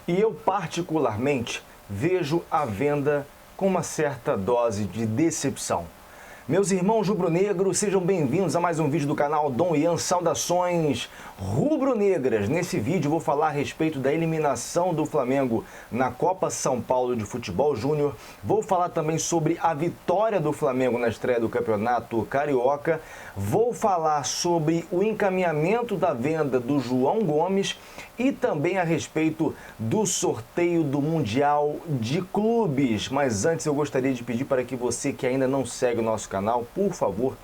E eu, particularmente, vejo a venda com uma certa dose de decepção. Meus irmãos rubro-negros, sejam bem-vindos a mais um vídeo do canal Dom Ian. Saudações rubro-negras. Nesse vídeo vou falar a respeito da eliminação do Flamengo na Copa São Paulo de Futebol Júnior. Vou falar também sobre a vitória do Flamengo na estreia do Campeonato Carioca. Vou falar sobre o encaminhamento da venda do João Gomes e também a respeito do sorteio do Mundial de Clubes. Mas antes eu gostaria de pedir para que você que ainda não segue o nosso canal, por favor,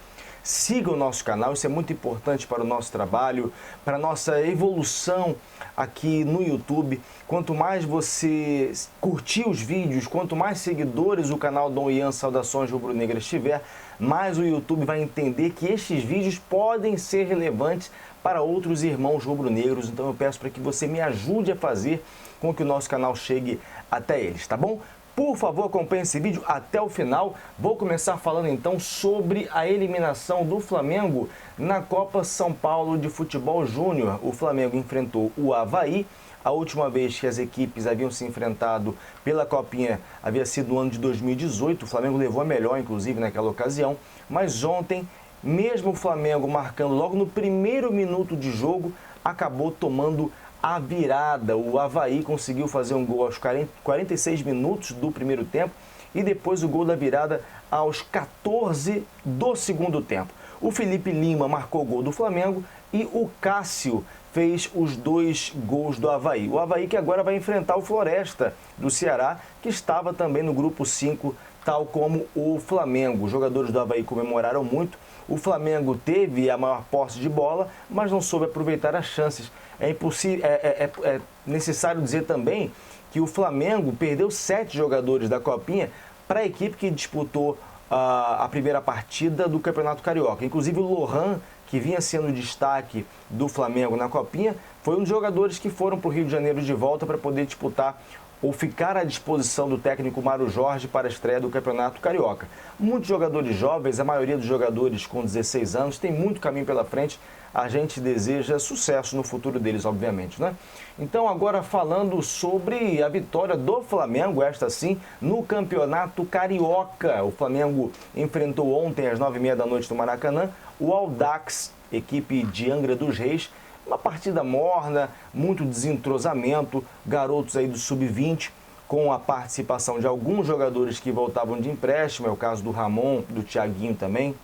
siga o nosso canal. Isso é muito importante para o nosso trabalho, para a nossa evolução aqui no YouTube. Quanto mais você curtir os vídeos, quanto mais seguidores o canal Dom Ian Saudações Rubro-Negras tiver, mais o YouTube vai entender que estes vídeos podem ser relevantes para outros irmãos rubro-negros. Então eu peço para que você me ajude a fazer com que o nosso canal chegue até eles, tá bom? Por favor, acompanhe esse vídeo até o final. Vou começar falando então sobre a eliminação do Flamengo na Copa São Paulo de Futebol Júnior. O Flamengo enfrentou o Avaí. A última vez que as equipes haviam se enfrentado pela Copinha havia sido no ano de 2018. O Flamengo levou a melhor, inclusive, naquela ocasião. Mas ontem, mesmo o Flamengo marcando logo no primeiro minuto de jogo, acabou tomando a virada. O Avaí conseguiu fazer um gol aos 46 minutos do primeiro tempo e depois o gol da virada aos 14 do segundo tempo. O Felipe Lima marcou o gol do Flamengo e o Cássio fez os 2 gols do Avaí. O Avaí que agora vai enfrentar o Floresta do Ceará, que estava também no grupo 5, tal como o Flamengo. Os jogadores do Avaí comemoraram muito. O Flamengo teve a maior posse de bola, mas não soube aproveitar as chances. É necessário dizer também que o Flamengo perdeu 7 jogadores da Copinha para a equipe que disputou a primeira partida do Campeonato Carioca. Inclusive o Lohan, que vinha sendo destaque do Flamengo na Copinha, foi um dos jogadores que foram para o Rio de Janeiro de volta para poder disputar ou ficar à disposição do técnico Mário Jorge para a estreia do Campeonato Carioca. Muitos jogadores jovens, a maioria dos jogadores com 16 anos, tem muito caminho pela frente. A gente deseja sucesso no futuro deles, obviamente, né? Então, agora falando sobre a vitória do Flamengo, esta sim, no Campeonato Carioca. O Flamengo enfrentou ontem, às 9h30 da noite no Maracanã, o Audax, equipe de Angra dos Reis. Uma partida morna, muito desentrosamento, garotos aí do Sub-20, com a participação de alguns jogadores que voltavam de empréstimo, é o caso do Ramon, do Thiaguinho também.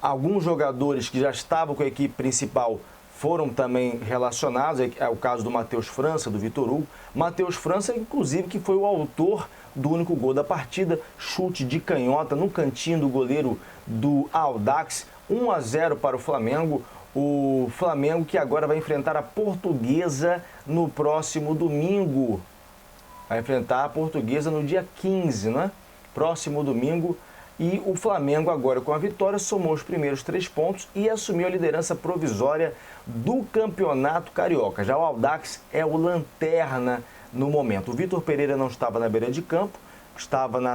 Alguns jogadores que já estavam com a equipe principal foram também relacionados, é o caso do Matheus França, do Vitor Hugo. Matheus França, inclusive, que foi o autor do único gol da partida, chute de canhota no cantinho do goleiro do Audax, 1-0 para o Flamengo. O Flamengo que agora vai enfrentar a Portuguesa no próximo domingo. Vai enfrentar a Portuguesa no dia 15, né? Próximo domingo. E o Flamengo agora com a vitória somou os primeiros 3 pontos e assumiu a liderança provisória do Campeonato Carioca. Já o Audax é o lanterna no momento. O Vitor Pereira não estava na beira de campo, estava na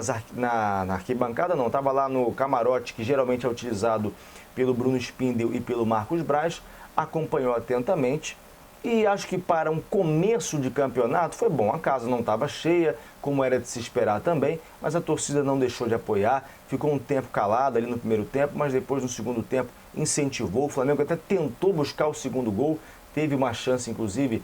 arquibancada, não, estava lá no camarote que geralmente é utilizado pelo Bruno Spindel e pelo Marcos Braz, acompanhou atentamente e acho que para um começo de campeonato foi bom. A casa não estava cheia, como era de se esperar também, mas a torcida não deixou de apoiar, ficou um tempo calada ali no primeiro tempo, mas depois no segundo tempo incentivou. O Flamengo até tentou buscar o segundo gol, teve uma chance inclusive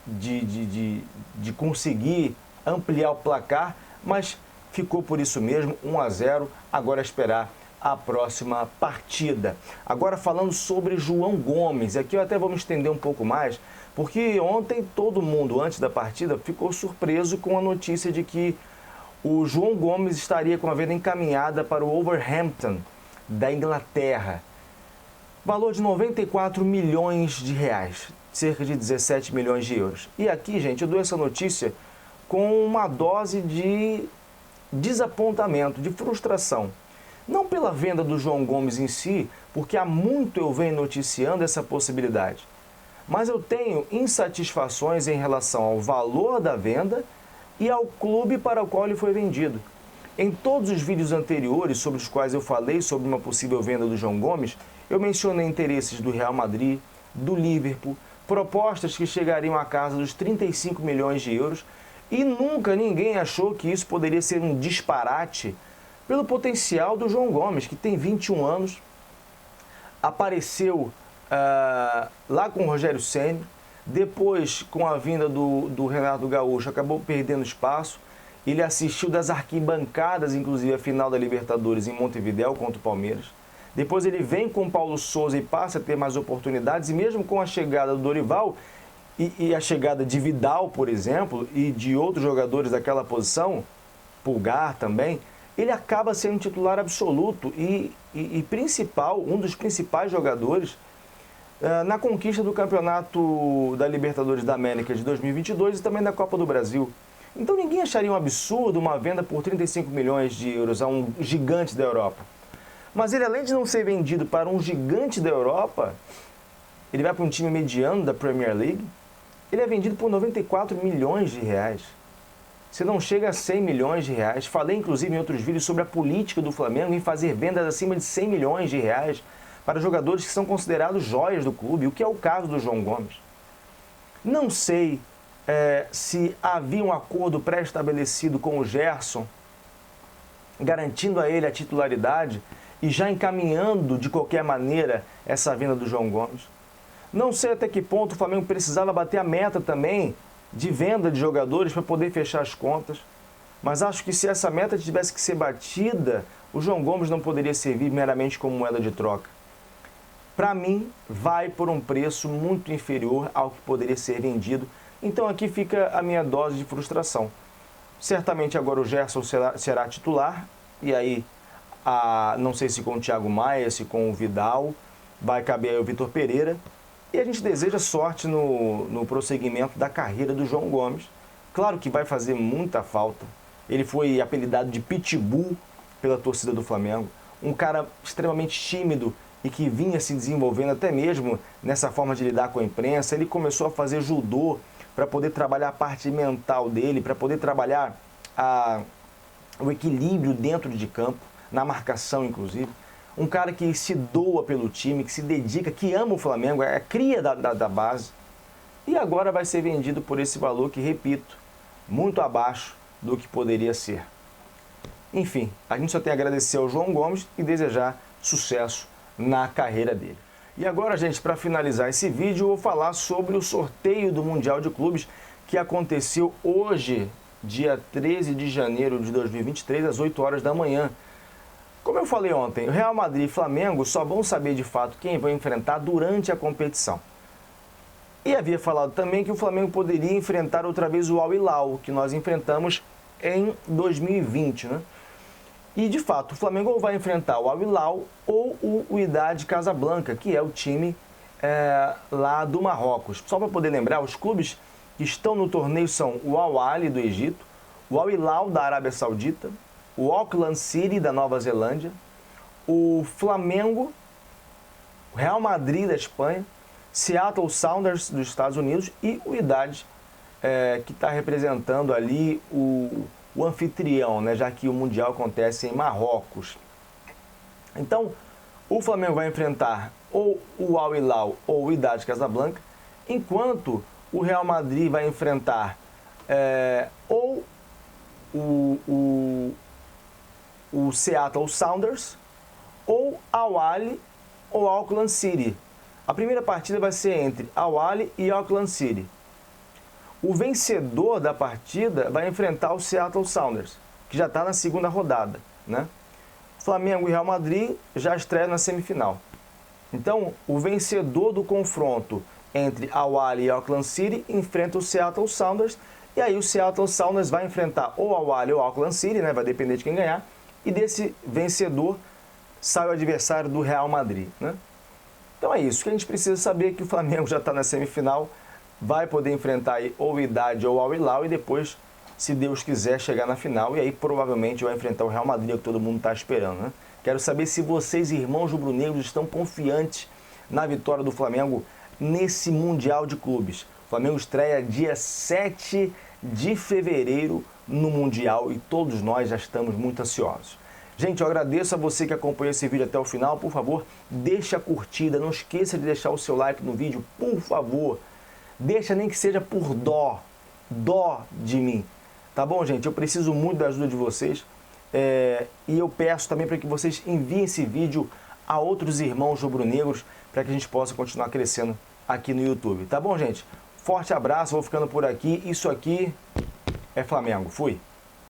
de conseguir ampliar o placar, mas ficou por isso mesmo, 1-0, agora é esperar a próxima partida. Agora falando sobre João Gomes, aqui eu até vou me estender um pouco mais, porque ontem todo mundo, antes da partida, ficou surpreso com a notícia de que o João Gomes estaria com a venda encaminhada para o Wolverhampton, da Inglaterra. Valor de 94 milhões de reais, cerca de 17 milhões de euros. E aqui, gente, eu dou essa notícia com uma dose de desapontamento, de frustração. Não pela venda do João Gomes em si, porque há muito eu venho noticiando essa possibilidade. Mas eu tenho insatisfações em relação ao valor da venda e ao clube para o qual ele foi vendido. Em todos os vídeos anteriores sobre os quais eu falei sobre uma possível venda do João Gomes, eu mencionei interesses do Real Madrid, do Liverpool, propostas que chegariam à casa dos 35 milhões de euros, e nunca ninguém achou que isso poderia ser um disparate pelo potencial do João Gomes, que tem 21 anos, apareceu lá com o Rogério Ceni, depois com a vinda do Renato Gaúcho, acabou perdendo espaço. Ele assistiu das arquibancadas, inclusive, a final da Libertadores em Montevidéu contra o Palmeiras. Depois ele vem com o Paulo Sousa e passa a ter mais oportunidades, e mesmo com a chegada do Dorival e a chegada de Vidal, por exemplo, e de outros jogadores daquela posição, Pulgar também, ele acaba sendo titular absoluto e principal, um dos principais jogadores na conquista do Campeonato da Libertadores da América de 2022 e também da Copa do Brasil. Então ninguém acharia um absurdo uma venda por 35 milhões de euros a um gigante da Europa. Mas ele, além de não ser vendido para um gigante da Europa, ele vai para um time mediano da Premier League, ele é vendido por 94 milhões de reais. Você não chega a 100 milhões de reais. Falei, inclusive, em outros vídeos sobre a política do Flamengo em fazer vendas acima de 100 milhões de reais para jogadores que são considerados joias do clube, o que é o caso do João Gomes. Não sei se havia um acordo pré-estabelecido com o Gerson, garantindo a ele a titularidade e já encaminhando de qualquer maneira essa venda do João Gomes. Não sei até que ponto o Flamengo precisava bater a meta também de venda de jogadores para poder fechar as contas, mas acho que se essa meta tivesse que ser batida, o João Gomes não poderia servir meramente como moeda de troca. Para mim, vai por um preço muito inferior ao que poderia ser vendido. Então aqui fica a minha dose de frustração. Certamente agora o Gerson será titular, e aí, não sei se com o Thiago Maia, se com o Vidal, vai caber aí o Vitor Pereira. E a gente deseja sorte no prosseguimento da carreira do João Gomes. Claro que vai fazer muita falta. Ele foi apelidado de Pitbull pela torcida do Flamengo. Um cara extremamente tímido e que vinha se desenvolvendo até mesmo nessa forma de lidar com a imprensa. Ele começou a fazer judô para poder trabalhar a parte mental dele, para poder trabalhar o equilíbrio dentro de campo, na marcação inclusive. Um cara que se doa pelo time, que se dedica, que ama o Flamengo, é a cria da base. E agora vai ser vendido por esse valor que, repito, muito abaixo do que poderia ser. Enfim, a gente só tem a agradecer ao João Gomes e desejar sucesso na carreira dele. E agora, gente, para finalizar esse vídeo, eu vou falar sobre o sorteio do Mundial de Clubes que aconteceu hoje, dia 13 de janeiro de 2023, às 8 horas da manhã. Como eu falei ontem, o Real Madrid e Flamengo só vão saber de fato quem vão enfrentar durante a competição. E havia falado também que o Flamengo poderia enfrentar outra vez o Al Hilal, que nós enfrentamos em 2020, né? E de fato, o Flamengo vai enfrentar o Al Hilal ou o Wydad Casablanca, que é o time lá do Marrocos. Só para poder lembrar, os clubes que estão no torneio são o Al Ahly do Egito, o Al Hilal da Arábia Saudita, o Auckland City da Nova Zelândia, o Flamengo, o Real Madrid da Espanha, Seattle Sounders dos Estados Unidos e o Wydad, que está representando ali o anfitrião, né, já que o Mundial acontece em Marrocos. Então, o Flamengo vai enfrentar ou o Al Hilal ou o Wydad Casablanca, enquanto o Real Madrid vai enfrentar ou o Seattle Sounders, ou Al Ahly ou Auckland City. A primeira partida vai ser entre Al Ahly e Auckland City. O vencedor da partida vai enfrentar o Seattle Sounders, que já está na segunda rodada, né? Flamengo e Real Madrid já estreiam na semifinal. Então, o vencedor do confronto entre Al Ahly e Auckland City enfrenta o Seattle Sounders, e aí o Seattle Sounders vai enfrentar ou Al Ahly ou Auckland City, né? Vai depender de quem ganhar. E desse vencedor sai o adversário do Real Madrid, né? Então é isso. O que a gente precisa saber é que o Flamengo já está na semifinal, vai poder enfrentar aí ou o Wydad ou o Al Hilal e depois, se Deus quiser, chegar na final e aí provavelmente vai enfrentar o Real Madrid, que todo mundo está esperando, né? Quero saber se vocês, irmãos rubro-negros, estão confiantes na vitória do Flamengo nesse Mundial de Clubes. O Flamengo estreia dia 7 de fevereiro no Mundial e todos nós já estamos muito ansiosos. Gente, eu agradeço a você que acompanhou esse vídeo até o final. Por favor, deixa a curtida, não esqueça de deixar o seu like no vídeo, por favor. Deixa nem que seja por dó de mim. Tá bom, gente? Eu preciso muito da ajuda de vocês. E eu peço também para que vocês enviem esse vídeo a outros irmãos rubro-negros para que a gente possa continuar crescendo aqui no YouTube. Tá bom, gente? Forte abraço, vou ficando por aqui. Isso aqui é Flamengo. Fui!